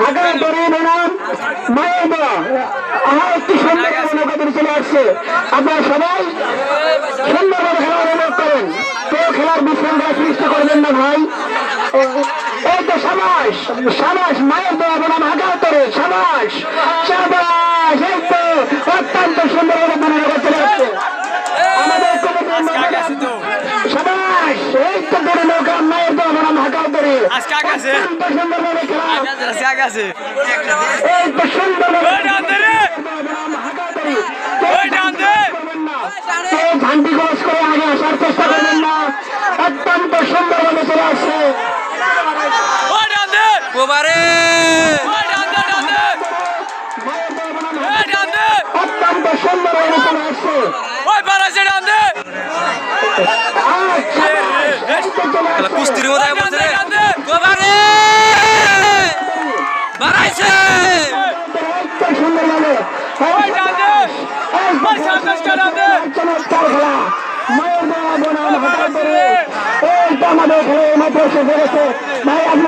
আগাম করে বনাম মায়ের দোয়া একটি সুন্দর নৌকাতে চলে আসছে। আপনারা সবাই সুন্দরভাবে খেলা উপভোগ করেন, কেউ খেলার বিশৃঙ্খলা সৃষ্টি করবেন না ভাই। এই তো সাবাস সাবাস, মায়ের দোয়া বনাম আগাম করে সাবাস সাবাস। এই তো অত্যন্ত সুন্দরভাবে নৌকা চলে আসছে আমাদের সবাই। এই তো বড় নৌকা মায়ের দোয়া বনাম আগাম করে সুন্দরভাবে খেলা। এই তো সুন্দরভাবে ঝান্ডি ক্রস করে আগে আসার চেষ্টা করবেন না, অত্যন্ত সুন্দরভাবে চলে আসছে। অত্যন্ত সুন্দরভাবে চলে আসছে। কুস্তির মধ্যে বাড়াইছে সুন্দরভাবে চমৎকার খেলা মায়ের দোয়া বনাম হাঁটা করে এই তো আমাদের খেলা মাত্র শেষ হয়ে গেছে ভাই।